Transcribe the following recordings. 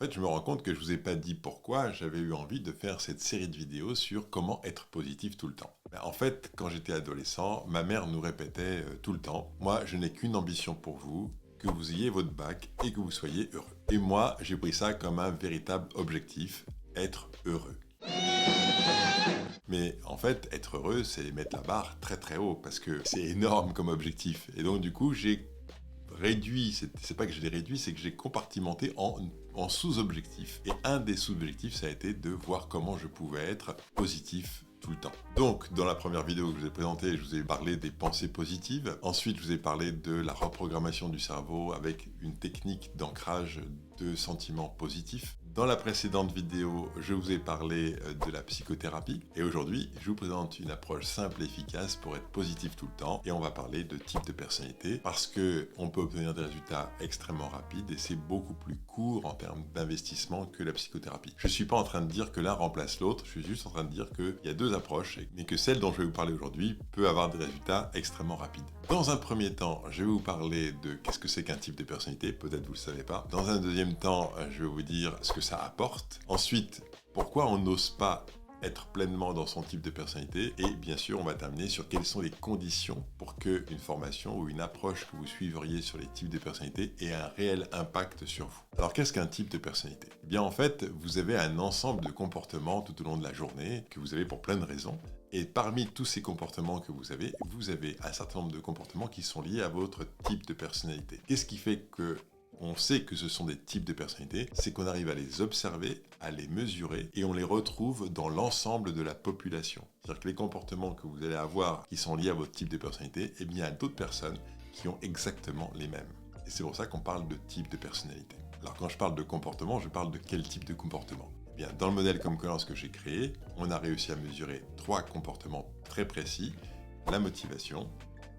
En fait, je me rends compte que je vous ai pas dit pourquoi j'avais eu envie de faire cette série de vidéos sur comment être positif tout le temps. En fait, quand j'étais adolescent, ma mère nous répétait tout le temps, moi, je n'ai qu'une ambition pour vous, que vous ayez votre bac et que vous soyez heureux. Et moi, j'ai pris ça comme un véritable objectif, être heureux. Mais en fait, être heureux, c'est mettre la barre très très haut, parce que c'est énorme comme objectif. Et donc du coup, j'ai réduit, c'est pas que je l'ai réduit, c'est que j'ai compartimenté en sous-objectifs. Et un des sous-objectifs, ça a été de voir comment je pouvais être positif tout le temps. Donc, dans la première vidéo que je vous ai présentée, je vous ai parlé des pensées positives. Ensuite, je vous ai parlé de la reprogrammation du cerveau avec une technique d'ancrage de sentiments positifs. Dans la précédente vidéo, je vous ai parlé de la psychothérapie. Et aujourd'hui, je vous présente une approche simple et efficace pour être positif tout le temps. Et on va parler de type de personnalité parce qu'on peut obtenir des résultats extrêmement rapides et c'est beaucoup plus court en termes d'investissement que la psychothérapie. Je ne suis pas en train de dire que l'un remplace l'autre, je suis juste en train de dire qu'il y a deux approches, mais que celle dont je vais vous parler aujourd'hui peut avoir des résultats extrêmement rapides. Dans un premier temps, je vais vous parler de qu'est-ce que c'est qu'un type de personnalité, peut-être vous ne le savez pas. Dans un deuxième temps, je vais vous dire ce que ça apporte. Ensuite, pourquoi on n'ose pas être pleinement dans son type de personnalité. Et bien sûr, on va t'amener sur quelles sont les conditions pour qu'une formation ou une approche que vous suivriez sur les types de personnalité ait un réel impact sur vous. Alors, qu'est-ce qu'un type de personnalité ? Eh bien, en fait, vous avez un ensemble de comportements tout au long de la journée que vous avez pour plein de raisons. Et parmi tous ces comportements que vous avez un certain nombre de comportements qui sont liés à votre type de personnalité. Qu'est-ce qui fait que on sait que ce sont des types de personnalités, c'est qu'on arrive à les observer, à les mesurer et on les retrouve dans l'ensemble de la population. C'est-à-dire que les comportements que vous allez avoir qui sont liés à votre type de personnalité, eh bien, il y a d'autres personnes qui ont exactement les mêmes. Et c'est pour ça qu'on parle de type de personnalité. Alors quand je parle de comportement, je parle de quel type de comportement ? Eh bien, dans le modèle comme Colors que j'ai créé, on a réussi à mesurer 3 comportements très précis, la motivation,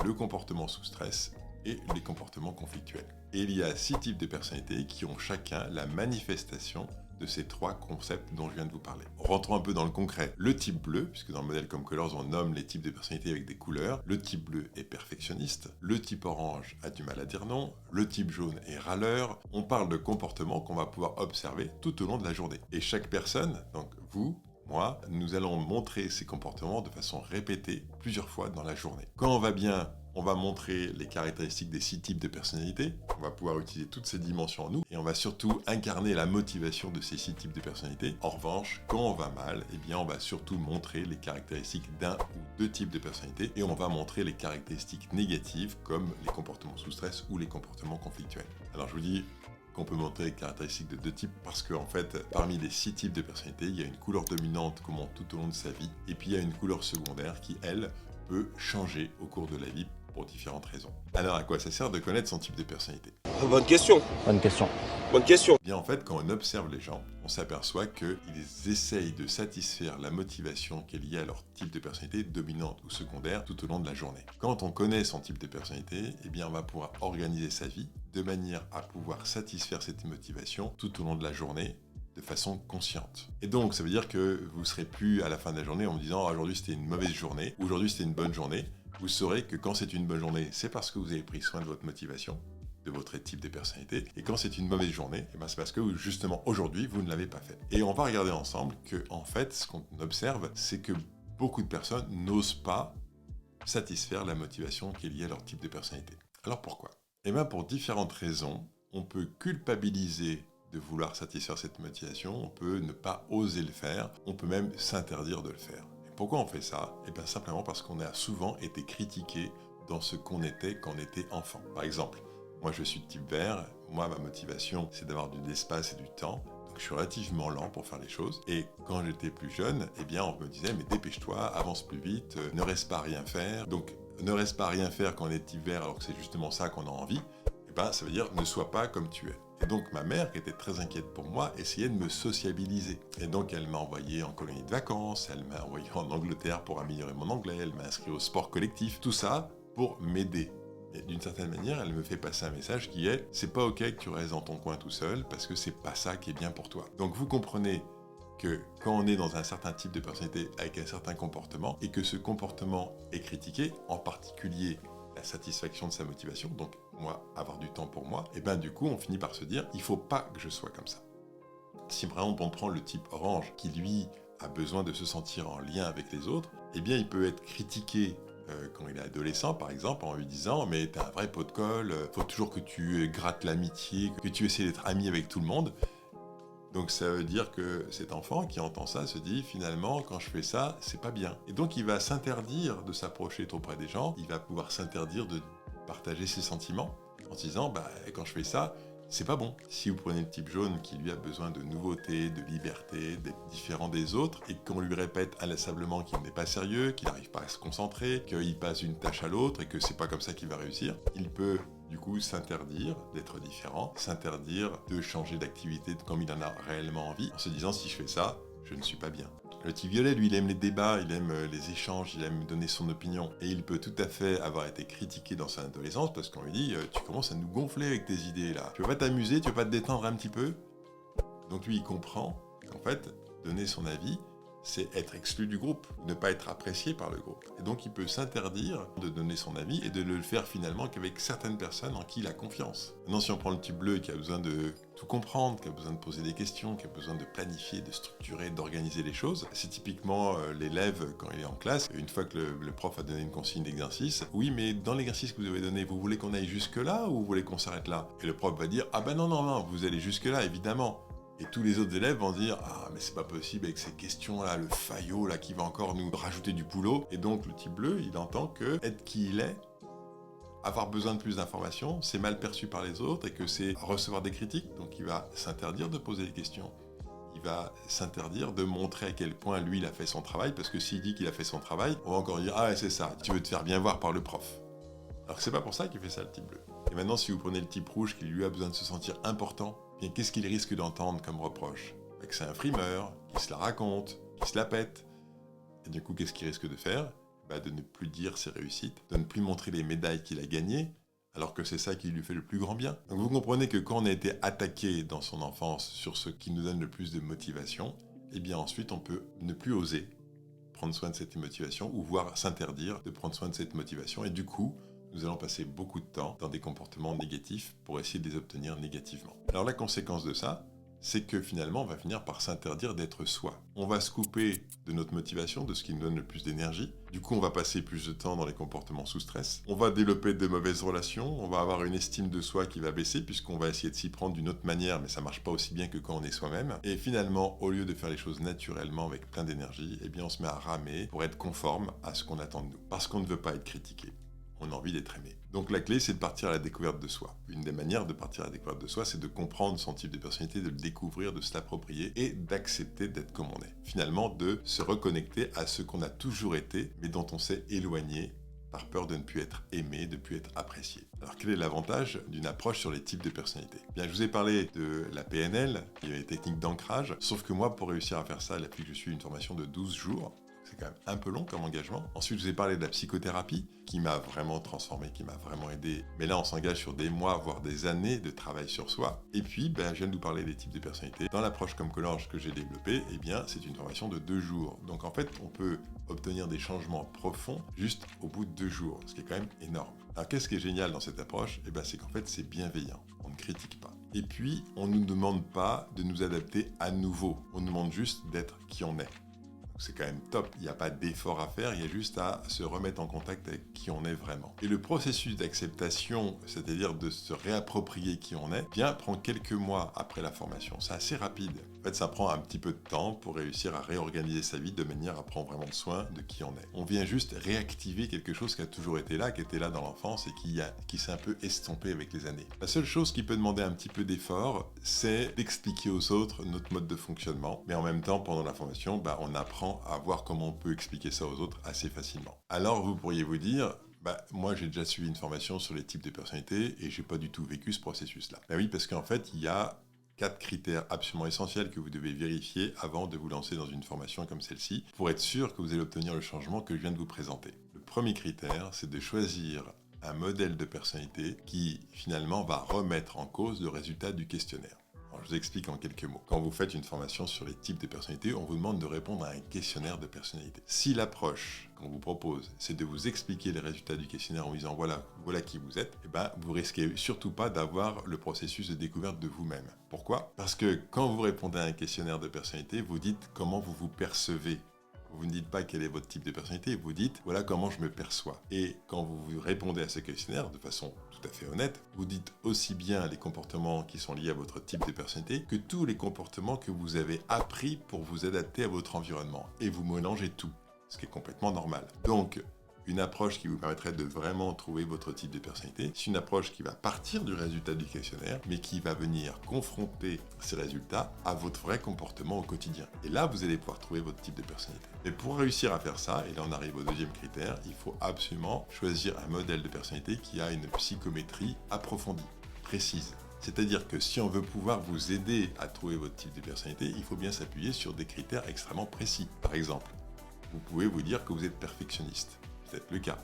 le comportement sous stress et les comportements conflictuels. Et il y a 6 types de personnalités qui ont chacun la manifestation de ces 3 concepts dont je viens de vous parler. Rentrons un peu dans le concret. Le type bleu, puisque dans le modèle comme Colors, on nomme les types de personnalités avec des couleurs. Le type bleu est perfectionniste. Le type orange a du mal à dire non. Le type jaune est râleur. On parle de comportements qu'on va pouvoir observer tout au long de la journée. Et chaque personne, donc vous, moi, nous allons montrer ces comportements de façon répétée plusieurs fois dans la journée. Quand on va bien, on va montrer les caractéristiques des 6 types de personnalités. On va pouvoir utiliser toutes ces dimensions en nous et on va surtout incarner la motivation de ces 6 types de personnalités. En revanche, quand on va mal, eh bien, on va surtout montrer les caractéristiques d'un ou 2 types de personnalités et on va montrer les caractéristiques négatives comme les comportements sous stress ou les comportements conflictuels. Alors je vous dis qu'on peut montrer les caractéristiques de 2 types parce qu'en fait, parmi les 6 types de personnalités, il y a une couleur dominante qu'on montre tout au long de sa vie et puis il y a une couleur secondaire qui, elle, peut changer au cours de la vie pour différentes raisons. Alors à quoi ça sert de connaître son type de personnalité ? Bonne question. Bonne question. Bonne question. Bien en fait, quand on observe les gens, on s'aperçoit qu'ils essayent de satisfaire la motivation qui est liée à leur type de personnalité, dominante ou secondaire, tout au long de la journée. Quand on connaît son type de personnalité, eh bien on va pouvoir organiser sa vie de manière à pouvoir satisfaire cette motivation tout au long de la journée, de façon consciente. Et donc, ça veut dire que vous ne serez plus à la fin de la journée en me disant « aujourd'hui c'était une mauvaise journée » ou « aujourd'hui c'était une bonne journée ». Vous saurez que quand c'est une bonne journée, c'est parce que vous avez pris soin de votre motivation, de votre type de personnalité. Et quand c'est une mauvaise journée, eh ben c'est parce que justement aujourd'hui, vous ne l'avez pas fait. Et on va regarder ensemble que, en fait, ce qu'on observe, c'est que beaucoup de personnes n'osent pas satisfaire la motivation qui est liée à leur type de personnalité. Alors pourquoi ? Eh bien pour différentes raisons, on peut culpabiliser de vouloir satisfaire cette motivation, on peut ne pas oser le faire, on peut même s'interdire de le faire. Et pourquoi on fait ça ? Eh bien simplement parce qu'on a souvent été critiqué dans ce qu'on était quand on était enfant. Par exemple, moi je suis de type vert, moi ma motivation c'est d'avoir de l'espace et du temps, donc je suis relativement lent pour faire les choses. Et quand j'étais plus jeune, eh bien on me disait mais dépêche-toi, avance plus vite, ne reste pas à rien faire. Donc ne reste pas à rien faire quand on est type vert alors que c'est justement ça qu'on a envie, eh ben ça veut dire ne sois pas comme tu es. Et donc ma mère, qui était très inquiète pour moi, essayait de me sociabiliser. Et donc elle m'a envoyé en colonie de vacances, elle m'a envoyé en Angleterre pour améliorer mon anglais, elle m'a inscrit au sport collectif, tout ça pour m'aider. Et d'une certaine manière, elle me fait passer un message qui est « c'est pas ok que tu restes dans ton coin tout seul parce que c'est pas ça qui est bien pour toi ». Donc vous comprenez que quand on est dans un certain type de personnalité avec un certain comportement et que ce comportement est critiqué, en particulier la satisfaction de sa motivation, donc moi, avoir du temps pour moi, et bien du coup, on finit par se dire, il faut pas que je sois comme ça. Si par exemple on prend le type orange, qui lui a besoin de se sentir en lien avec les autres, eh bien il peut être critiqué quand il est adolescent, par exemple, en lui disant « mais t'es un vrai pot de colle, faut toujours que tu grattes l'amitié, que tu essaies d'être ami avec tout le monde ». Donc ça veut dire que cet enfant qui entend ça se dit finalement quand je fais ça, c'est pas bien. Et donc il va s'interdire de s'approcher trop près des gens, il va pouvoir s'interdire de partager ses sentiments en se disant quand je fais ça, c'est pas bon. Si vous prenez le type jaune qui lui a besoin de nouveautés, de liberté, d'être différent des autres et qu'on lui répète inlassablement qu'il n'est pas sérieux, qu'il n'arrive pas à se concentrer, qu'il passe d'une tâche à l'autre et que c'est pas comme ça qu'il va réussir, il peut du coup s'interdire d'être différent, s'interdire de changer d'activité comme il en a réellement envie, en se disant si je fais ça, je ne suis pas bien. Le type violet, lui, il aime les débats, il aime les échanges, il aime donner son opinion. Et il peut tout à fait avoir été critiqué dans son adolescence parce qu'on lui dit tu commences à nous gonfler avec tes idées là. Tu veux pas t'amuser, tu veux pas te détendre un petit peu ?» Donc lui, il comprend qu'en fait, donner son avis, c'est être exclu du groupe, ne pas être apprécié par le groupe. Et donc il peut s'interdire de donner son avis et de ne le faire finalement qu'avec certaines personnes en qui il a confiance. Maintenant, si on prend le type bleu qui a besoin de tout comprendre, qui a besoin de poser des questions, qui a besoin de planifier, de structurer, d'organiser les choses, c'est typiquement l'élève quand il est en classe, une fois que le prof a donné une consigne d'exercice, « Oui, mais dans l'exercice que vous avez donné, vous voulez qu'on aille jusque-là ou vous voulez qu'on s'arrête là ?» Et le prof va dire « Ah ben non, vous allez jusque-là, évidemment !» Et tous les autres élèves vont dire « Ah, mais c'est pas possible avec ces questions-là, le faillot là qui va encore nous rajouter du boulot. » Et donc le type bleu, il entend que être qui il est, avoir besoin de plus d'informations, c'est mal perçu par les autres et que c'est recevoir des critiques. Donc il va s'interdire de poser des questions. Il va s'interdire de montrer à quel point lui il a fait son travail, parce que s'il dit qu'il a fait son travail, on va encore dire « Ah, c'est ça, tu veux te faire bien voir par le prof. » Alors que c'est pas pour ça qu'il fait ça le type bleu. Et maintenant, si vous prenez le type rouge qui lui a besoin de se sentir important, bien qu'est-ce qu'il risque d'entendre comme reproche ? Que c'est un frimeur, qu'il se la raconte, qu'il se la pète. Et du coup, qu'est-ce qu'il risque de faire ? De ne plus dire ses réussites, de ne plus montrer les médailles qu'il a gagnées, alors que c'est ça qui lui fait le plus grand bien. Donc vous comprenez que quand on a été attaqué dans son enfance sur ce qui nous donne le plus de motivation, eh bien ensuite on peut ne plus oser prendre soin de cette motivation ou voire s'interdire de prendre soin de cette motivation. Et du coup, nous allons passer beaucoup de temps dans des comportements négatifs pour essayer de les obtenir négativement. Alors la conséquence de ça, c'est que finalement, on va finir par s'interdire d'être soi. On va se couper de notre motivation, de ce qui nous donne le plus d'énergie. Du coup, on va passer plus de temps dans les comportements sous stress. On va développer de mauvaises relations. On va avoir une estime de soi qui va baisser puisqu'on va essayer de s'y prendre d'une autre manière, mais ça marche pas aussi bien que quand on est soi-même. Et finalement, au lieu de faire les choses naturellement avec plein d'énergie, eh bien, on se met à ramer pour être conforme à ce qu'on attend de nous. Parce qu'on ne veut pas être critiqué. On a envie d'être aimé. Donc la clé, c'est de partir à la découverte de soi. Une des manières de partir à la découverte de soi, c'est de comprendre son type de personnalité, de le découvrir, de se l'approprier et d'accepter d'être comme on est. Finalement, de se reconnecter à ce qu'on a toujours été, mais dont on s'est éloigné par peur de ne plus être aimé, de ne plus être apprécié. Alors quel est l'avantage d'une approche sur les types de personnalité ? Bien, je vous ai parlé de la PNL, qui est les techniques d'ancrage, sauf que moi, pour réussir à faire ça, depuis que je suis une formation de 12 jours, c'est quand même un peu long comme engagement. Ensuite, je vous ai parlé de la psychothérapie, qui m'a vraiment transformé, qui m'a vraiment aidé. Mais là, on s'engage sur des mois, voire des années de travail sur soi. Et puis, je viens de vous parler des types de personnalités. Dans l'approche comme Collange que j'ai développée, eh bien, c'est une formation de 2 jours. Donc en fait, on peut obtenir des changements profonds juste au bout de 2 jours, ce qui est quand même énorme. Alors qu'est-ce qui est génial dans cette approche ? Eh bien, c'est qu'en fait, c'est bienveillant. On ne critique pas. Et puis, on ne nous demande pas de nous adapter à nouveau. On nous demande juste d'être qui on est. C'est quand même top, il n'y a pas d'effort à faire, il y a juste à se remettre en contact avec qui on est vraiment. Et le processus d'acceptation, c'est-à-dire de se réapproprier qui on est, prend quelques mois après la formation. C'est assez rapide. En fait, ça prend un petit peu de temps pour réussir à réorganiser sa vie de manière à prendre vraiment soin de qui on est. On vient juste réactiver quelque chose qui a toujours été là, qui était là dans l'enfance et qui s'est un peu estompé avec les années. La seule chose qui peut demander un petit peu d'effort, c'est d'expliquer aux autres notre mode de fonctionnement. Mais en même temps, pendant la formation, on apprend à voir comment on peut expliquer ça aux autres assez facilement. Alors vous pourriez vous dire, moi j'ai déjà suivi une formation sur les types de personnalités et j'ai pas du tout vécu ce processus-là. Oui, parce qu'en fait, il y a 4 critères absolument essentiels que vous devez vérifier avant de vous lancer dans une formation comme celle-ci pour être sûr que vous allez obtenir le changement que je viens de vous présenter. Le premier critère, c'est de choisir un modèle de personnalité qui finalement va remettre en cause le résultat du questionnaire. Alors, je vous explique en quelques mots. Quand vous faites une formation sur les types de personnalités, on vous demande de répondre à un questionnaire de personnalité. Si l'approche qu'on vous propose, c'est de vous expliquer les résultats du questionnaire en vous disant voilà qui vous êtes, eh ben, vous risquez surtout pas d'avoir le processus de découverte de vous-même. Pourquoi ? Parce que quand vous répondez à un questionnaire de personnalité, vous dites comment vous vous percevez. Vous ne dites pas quel est votre type de personnalité, vous dites voilà comment je me perçois. Et quand vous répondez à ce questionnaire de façon tout à fait honnête, vous dites aussi bien les comportements qui sont liés à votre type de personnalité que tous les comportements que vous avez appris pour vous adapter à votre environnement. Et vous mélangez tout, ce qui est complètement normal. Donc, une approche qui vous permettrait de vraiment trouver votre type de personnalité, c'est une approche qui va partir du résultat du questionnaire, mais qui va venir confronter ces résultats à votre vrai comportement au quotidien. Et là, vous allez pouvoir trouver votre type de personnalité. Mais pour réussir à faire ça, et là on arrive au deuxième critère, il faut absolument choisir un modèle de personnalité qui a une psychométrie approfondie, précise. C'est-à-dire que si on veut pouvoir vous aider à trouver votre type de personnalité, il faut bien s'appuyer sur des critères extrêmement précis. Par exemple, vous pouvez vous dire que vous êtes perfectionniste. C'est le cas.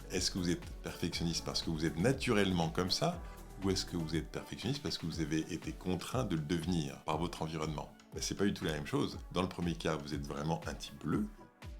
Est-ce que vous êtes perfectionniste parce que vous êtes naturellement comme ça, ou est-ce que vous êtes perfectionniste parce que vous avez été contraint de le devenir par votre environnement ? C'est pas du tout la même chose. Dans le premier cas, vous êtes vraiment un type bleu,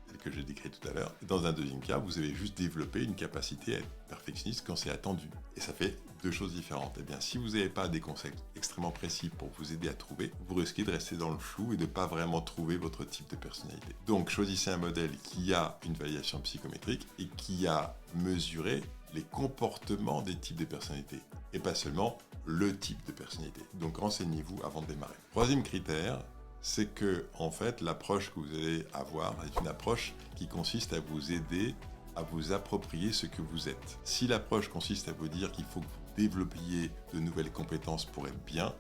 tel que j'ai décrit tout à l'heure. Dans un deuxième cas, vous avez juste développé une capacité à être perfectionniste quand c'est attendu. Et ça fait deux choses différentes. Eh bien, si vous n'avez pas des concepts extrêmement précis pour vous aider à trouver, vous risquez de rester dans le flou et de ne pas vraiment trouver votre type de personnalité. Donc, choisissez un modèle qui a une validation psychométrique et qui a mesuré les comportements des types de personnalités et pas seulement le type de personnalité. Donc, renseignez-vous avant de démarrer. Troisième critère, c'est que, en fait, l'approche que vous allez avoir est une approche qui consiste à vous aider à vous approprier ce que vous êtes. Si l'approche consiste à vous dire qu'il faut que vous développiez de nouvelles compétences pour être bien,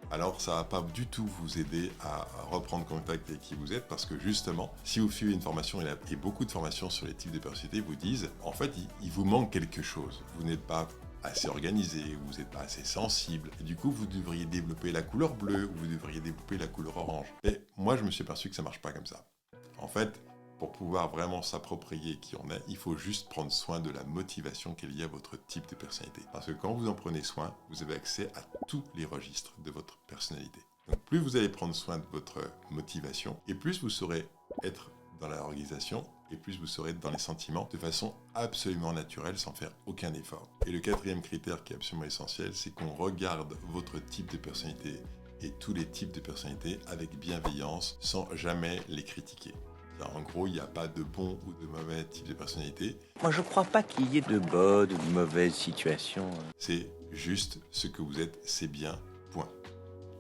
alors ça ne va pas du tout vous aider à reprendre contact avec qui vous êtes, parce que justement, si vous suivez une formation, et beaucoup de formations sur les types de personnalités vous disent, en fait, il vous manque quelque chose. Vous n'êtes pas assez organisé, vous n'êtes pas assez sensible, et du coup, vous devriez développer la couleur bleue, ou vous devriez développer la couleur orange. Et moi, je me suis aperçu que ça ne marche pas comme ça. En fait, pour pouvoir vraiment s'approprier qui on est, il faut juste prendre soin de la motivation qui est liée à votre type de personnalité. Parce que quand vous en prenez soin, vous avez accès à tous les registres de votre personnalité. Donc plus vous allez prendre soin de votre motivation, et plus vous saurez être dans l'organisation, et plus vous saurez être dans les sentiments de façon absolument naturelle, sans faire aucun effort. Et le quatrième critère qui est absolument essentiel, c'est qu'on regarde votre type de personnalité et tous les types de personnalités avec bienveillance, sans jamais les critiquer. En gros, il n'y a pas de bon ou de mauvais type de personnalité. Moi, je ne crois pas qu'il y ait de bonnes ou de mauvaises situations. C'est juste ce que vous êtes, c'est bien, point.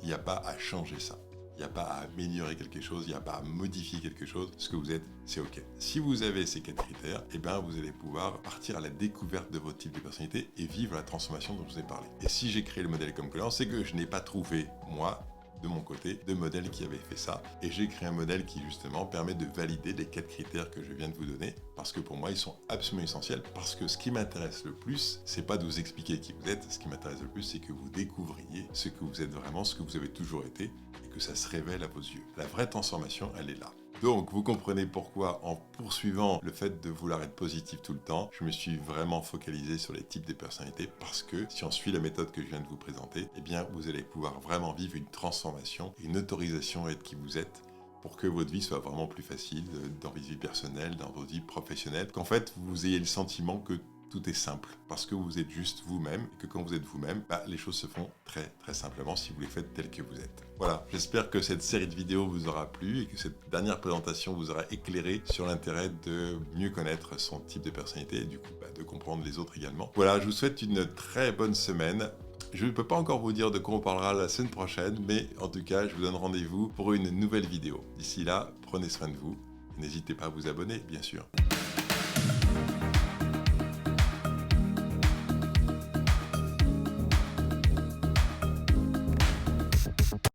Il n'y a pas à changer ça. Il n'y a pas à améliorer quelque chose, il n'y a pas à modifier quelque chose. Ce que vous êtes, c'est OK. Si vous avez ces 4 critères, eh bien, vous allez pouvoir partir à la découverte de votre type de personnalité et vivre la transformation dont je vous ai parlé. Et si j'ai créé le modèle comme client, c'est que je n'ai pas trouvé, moi, de mon côté, de modèle qui avait fait ça. Et j'ai créé un modèle qui, justement, permet de valider les 4 critères que je viens de vous donner. Parce que pour moi, ils sont absolument essentiels. Parce que ce qui m'intéresse le plus, c'est pas de vous expliquer qui vous êtes. Ce qui m'intéresse le plus, c'est que vous découvriez ce que vous êtes vraiment, ce que vous avez toujours été, et que ça se révèle à vos yeux. La vraie transformation, elle est là. Donc, vous comprenez pourquoi, en poursuivant le fait de vouloir être positif tout le temps, je me suis vraiment focalisé sur les types de personnalités, parce que si on suit la méthode que je viens de vous présenter, eh bien, vous allez pouvoir vraiment vivre une transformation, une autorisation à être qui vous êtes, pour que votre vie soit vraiment plus facile dans votre vie personnelle, dans votre vie professionnelle, qu'en fait, vous ayez le sentiment que tout est simple, parce que vous êtes juste vous-même, et que quand vous êtes vous-même, les choses se font très très simplement si vous les faites telles que vous êtes. Voilà, j'espère que cette série de vidéos vous aura plu et que cette dernière présentation vous aura éclairé sur l'intérêt de mieux connaître son type de personnalité et du coup de comprendre les autres également. Voilà, je vous souhaite une très bonne semaine. Je ne peux pas encore vous dire de quoi on parlera la semaine prochaine, mais en tout cas, je vous donne rendez-vous pour une nouvelle vidéo. D'ici là, prenez soin de vous. N'hésitez pas à vous abonner, bien sûr.